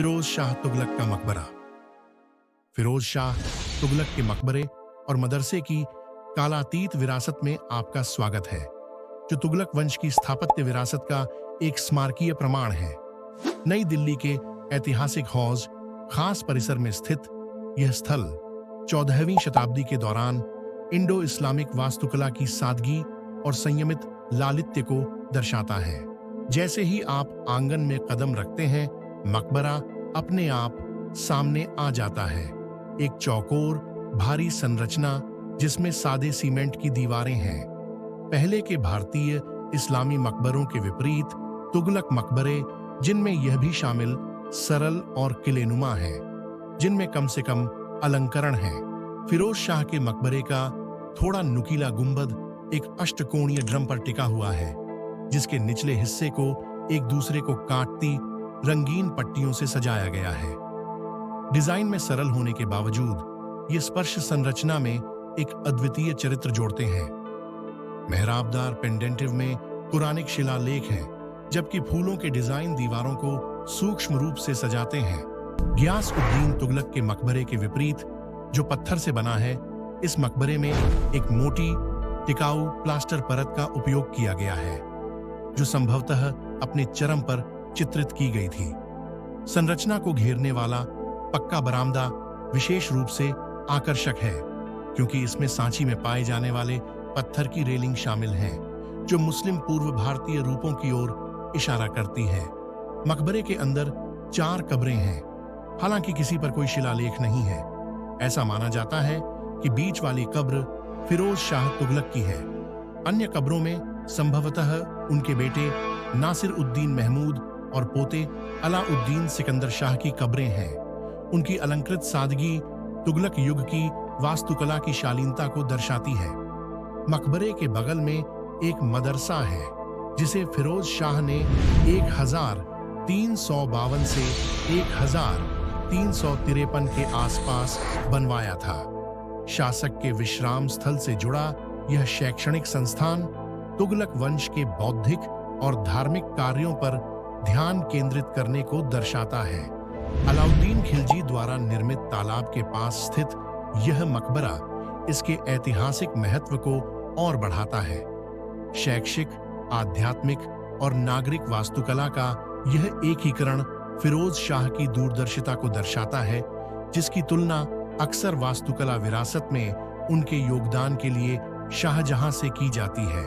फिरोज शाह तुगलक का मकबरा। फिरोज शाह तुगलक के मकबरे और मदरसे की कालातीत विरासत में आपका स्वागत है, जो तुगलक वंश की स्थापत्य विरासत का एक स्मारकीय प्रमाण है। नई दिल्ली के ऐतिहासिक हौज खास परिसर में स्थित यह स्थल 14वीं शताब्दी के दौरान इंडो इस्लामिक वास्तुकला की सादगी और संयमित लालित्य को दर्शाता है। जैसे ही आप आंगन में कदम रखते हैं, मकबरा अपने आप सामने आ जाता है। एक चौकोर भारी संरचना जिसमें सादे सीमेंट की दीवारें हैं। पहले के भारतीय इस्लामी मकबरों के विपरीत तुगलक मकबरे, जिनमें यह भी शामिल, सरल और किलेनुमा हैं, जिनमें कम से कम अलंकरण हैं। फिरोज शाह के मकबरे का थोड़ा नुकीला गुंबद एक अष्टकोणीय ड्रम पर टिका हुआ है, जिसके निचले हिस्से को एक दूसरे को काटती रंगीन पट्टियों से सजाया गया है। डिजाइन में सरल होने के बावजूद ये स्पर्श संरचना में एक अद्वितीय चरित्र जोड़ते हैं। मेहराबदार पेंडेंटिव में पुराणिक शिलालेख हैं, जबकि फूलों के डिजाइन दीवारों को सूक्ष्म रूप से सजाते हैं। गियास-उद-दीन तुगलक के मकबरे के विपरीत, जो पत्थर से बना है, इस मकबरे में एक मोटी टिकाऊ प्लास्टर परत का उपयोग किया गया है, जो संभवतः अपने चरम पर चित्रित की गई थी। संरचना को घेरने वाला पक्का बरामदा विशेष रूप से आकर्षक है, क्योंकि इसमें सांची में पाए जाने वाले पत्थर की रेलिंग शामिल हैं, जो मुस्लिम पूर्व भारतीय रूपों की ओर इशारा करती है। मकबरे के अंदर 4 कब्रें हैं, हालांकि किसी पर कोई शिलालेख नहीं है। ऐसा माना जाता है कि बीच वाली कब्र फिरोज शाह तुगलक की है। अन्य कब्रों में संभवतः उनके बेटे नासिर-उद-दीन महमूद और पोते अलाउद्दीन सिकंदर शाह की कब्रें हैं। उनकी अलंकृत सादगी तुगलक युग की वास्तुकला की शालीनता को दर्शाती है। मकबरे के बगल में एक मदरसा है, जिसे फिरोज शाह ने 1352 से 1353 के आसपास बनवाया था। शासक के विश्राम स्थल से जुड़ा यह शैक्षणिक संस्थान तुगलक वंश के बौद्धिक और धार्मिक कार्यों पर ध्यान केंद्रित करने को दर्शाता है। अलाउद्दीन खिलजी द्वारा निर्मित तालाब के पास स्थित यह मकबरा इसके ऐतिहासिक महत्व को और बढ़ाता है। शैक्षिक, आध्यात्मिक और नागरिक वास्तुकला का यह एकीकरण फिरोज शाह की दूरदर्शिता को दर्शाता है, जिसकी तुलना अक्सर वास्तुकला विरासत में उनके योगदान के लिए शाहजहां से की जाती है।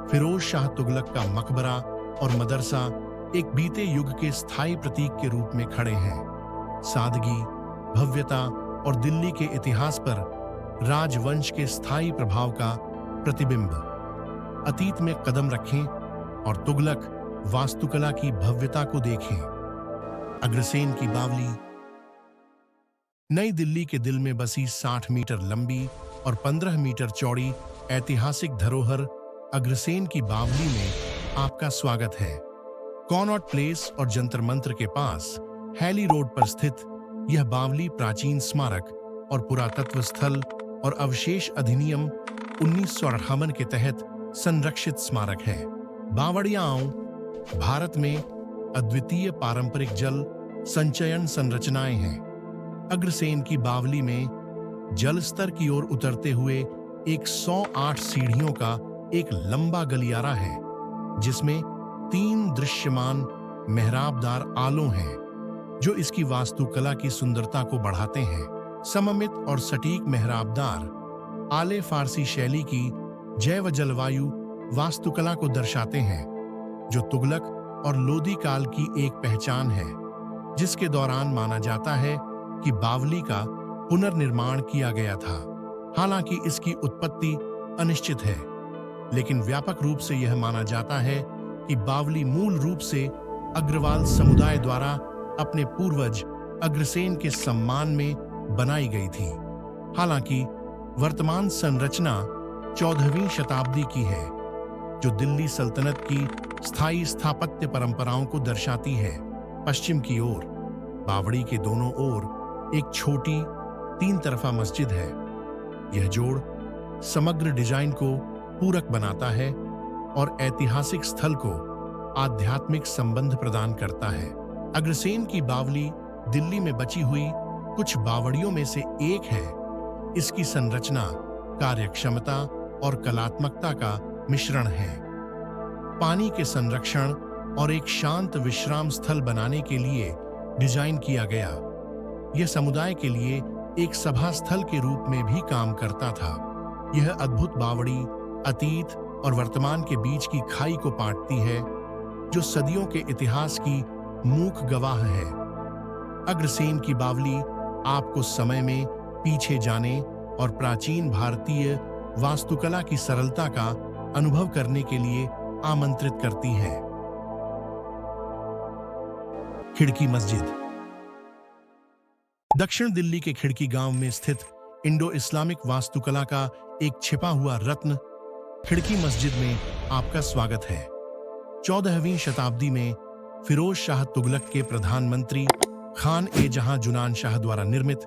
फिरोज शाह तुगलक का मकबरा और मदरसा एक बीते युग के स्थायी प्रतीक के रूप में खड़े हैं। सादगी, भव्यता और दिल्ली के इतिहास पर राजवंश के स्थायी प्रभाव का प्रतिबिंब। अतीत में कदम रखें और तुगलक वास्तुकला की भव्यता को देखें। अग्रसेन की बावली। नई दिल्ली के दिल में बसी 60 मीटर लंबी और 15 मीटर चौड़ी ऐतिहासिक धरोहर अग्रसेन की बावली में आपका स्वागत है। कॉनॉट प्लेस और जंतर मंत्र के पास हैली रोड पर स्थित यह बावली प्राचीन स्मारक और पुरातत्व स्थल और अवशेष अधिनियम 1958 के तहत संरक्षित स्मारक है। बावड़ियाओं भारत में अद्वितीय पारंपरिक जल संचयन संरचनाएं हैं। अग्रसेन की बावली में जल स्तर की ओर उतरते हुए एक 108 सीढ़ियों का एक लंबा गलियारा है, जिसमें 3 दृश्यमान मेहराबदार आलों हैं, जो इसकी वास्तुकला की सुंदरता को बढ़ाते हैं। सममित और सटीक मेहराबदार आले फारसी शैली की जैव जलवायु वास्तुकला को दर्शाते हैं, जो तुगलक और लोदी काल की एक पहचान है, जिसके दौरान माना जाता है कि बावली का पुनर्निर्माण किया गया था। हालांकि इसकी उत्पत्ति अनिश्चित है, लेकिन व्यापक रूप से यह माना जाता है कि बावली मूल रूप से अग्रवाल समुदाय द्वारा अपने पूर्वज अग्रसेन के सम्मान में बनाई गई थी। हालांकि वर्तमान संरचना 14वीं शताब्दी की है, जो दिल्ली सल्तनत की स्थायी स्थापत्य परंपराओं को दर्शाती है। पश्चिम की ओर बावड़ी के दोनों ओर एक छोटी 3 तरफा मस्जिद है। यह जोड़ समग्र डिजाइन को पूरक बनाता है और ऐतिहासिक स्थल को आध्यात्मिक संबंध प्रदान करता है। अग्रसेन की बावली दिल्ली में बची हुई कुछ बावड़ियों में से एक है। इसकी संरचना कार्यक्षमता और कलात्मकता का मिश्रण है। पानी के संरक्षण और एक शांत विश्राम स्थल बनाने के लिए डिजाइन किया गया। यह समुदाय के लिए एक सभा स्थल के रूप में भी काम करता था। यह अद्भुत बावड़ी अतीत और वर्तमान के बीच की खाई को पाटती है, जो सदियों के इतिहास की मूक गवाह है। अग्रसेन की बावली आपको समय में पीछे जाने और प्राचीन भारतीय वास्तुकला की सरलता का अनुभव करने के लिए आमंत्रित करती है। खिड़की मस्जिद। दक्षिण दिल्ली के खिड़की गांव में स्थित इंडो इस्लामिक वास्तुकला का एक छिपा हुआ रत्न खिड़की मस्जिद में आपका स्वागत है। 14वीं शताब्दी में फिरोज शाह तुगलक के प्रधानमंत्री खान ए जहां जुनान शाह द्वारा निर्मित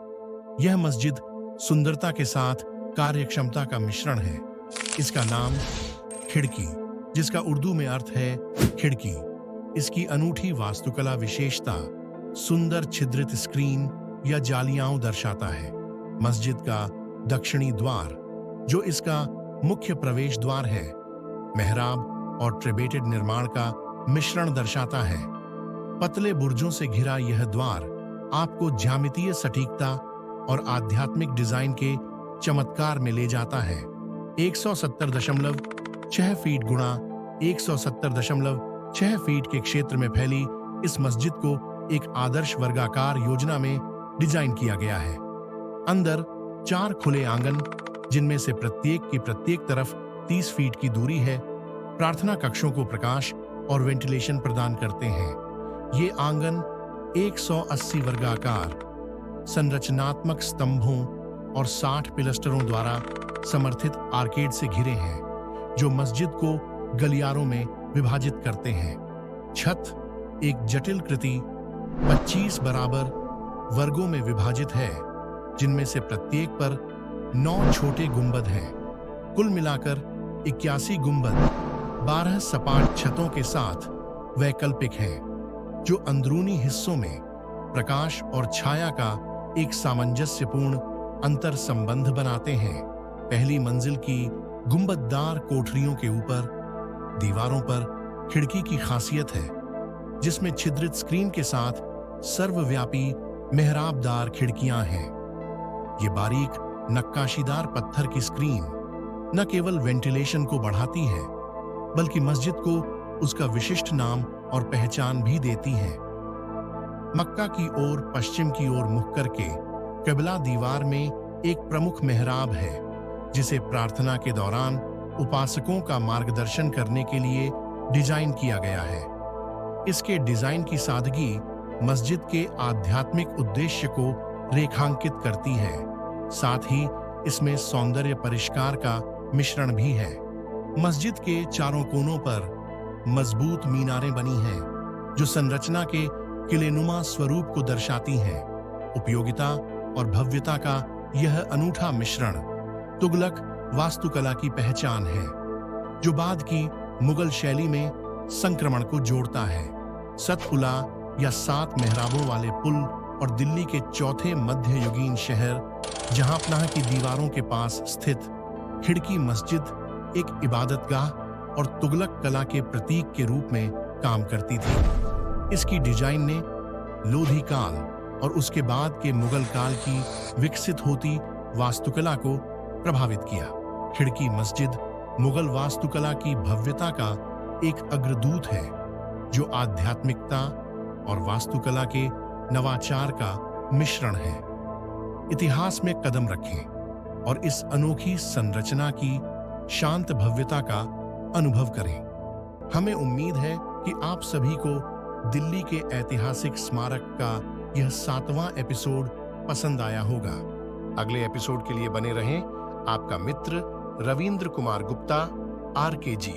यह मस्जिद सुंदरता के साथ कार्यक्षमता का मिश्रण है। इसका नाम खिड़की, जिसका उर्दू में अर्थ है खिड़की, इसकी अनूठी वास्तुकला विशेषता सुंदर छिद्रित स्क्रीन या जालियां दर्शाता है। मस्जिद का दक्षिणी द्वार, जो इसका मुख्य प्रवेश द्वार है, मेहराब और ट्रेबेटेड निर्माण का मिश्रण दर्शाता है। पतले बुर्जों से घिरा यह द्वार आपको ज्यामितीय सटीकता और आध्यात्मिक डिजाइन के चमत्कार में ले जाता है। 170.6 फीट गुणा 170.6 फीट के क्षेत्र में फैली इस मस्जिद को एक आदर्श वर्गाकार योजना में डिजाइन किया गया है। अंदर 4 खुले आंगन, जिनमें से प्रत्येक की प्रत्येक तरफ 30 फीट की दूरी है, प्रार्थना कक्षों को प्रकाश और वेंटिलेशन प्रदान करते हैं। ये आंगन 180 वर्गाकार संरचनात्मक स्तंभों और 60 पिलस्टरों द्वारा समर्थित आर्केड से घिरे हैं, जो मस्जिद को गलियारों में विभाजित करते हैं। छत एक जटिल कृति 25 बराबर वर्गों में विभाजित है, जिनमें से प्रत्येक पर 9 छोटे गुंबद हैं। कुल मिलाकर 81 गुंबद 12 सपाट छतों के साथ वैकल्पिक हैं, जो अंदरूनी हिस्सों में प्रकाश और छाया का एक सामंजस्यपूर्ण अंतर संबंध बनाते हैं। पहली मंजिल की गुंबददार कोठरियों के ऊपर दीवारों पर खिड़की की खासियत है, जिसमें छिद्रित स्क्रीन के साथ सर्वव्यापी मेहराबदार खिड़कियां हैं। ये बारीक नक्काशीदार पत्थर की स्क्रीन न केवल वेंटिलेशन को बढ़ाती है, बल्कि मस्जिद को उसका विशिष्ट नाम और पहचान भी देती है। मक्का की ओर पश्चिम की ओर मुख करके क़िबला दीवार में एक प्रमुख मेहराब है, जिसे प्रार्थना के दौरान उपासकों का मार्गदर्शन करने के लिए डिजाइन किया गया है। इसके डिजाइन की सादगी मस्जिद के आध्यात्मिक उद्देश्य को रेखांकित करती है। साथ ही इसमें सौंदर्य परिष्कार का मिश्रण भी है। मस्जिद के चारों कोनों पर मजबूत मीनारें बनी हैं, जो संरचना के किलेनुमा स्वरूप को दर्शाती हैं। उपयोगिता और भव्यता का यह अनूठा मिश्रण तुगलक वास्तुकला की पहचान है, जो बाद की मुगल शैली में संक्रमण को जोड़ता है। सतपुला या 7 मेहराबों वाले पुल और दिल्ली के चौथे मध्ययुगीन शहर जहांपनाह की दीवारों के पास स्थित खिड़की मस्जिद एक इबादतगाह और तुगलक कला के प्रतीक के रूप में काम करती थी। इसकी डिजाइन ने लोधी काल और उसके बाद के मुगल काल की विकसित होती वास्तुकला को प्रभावित किया। खिड़की मस्जिद मुगल वास्तुकला की भव्यता का एक अग्रदूत है, जो आध्यात्मिकता और वास्तुकला के नवाचार का मिश्रण है। इतिहास में कदम रखें और इस अनोखी संरचना की शांत भव्यता का अनुभव करें। हमें उम्मीद है कि आप सभी को दिल्ली के ऐतिहासिक स्मारक का यह 7वां एपिसोड पसंद आया होगा। अगले एपिसोड के लिए बने रहें। आपका मित्र रविंद्र कुमार गुप्ता, RKG।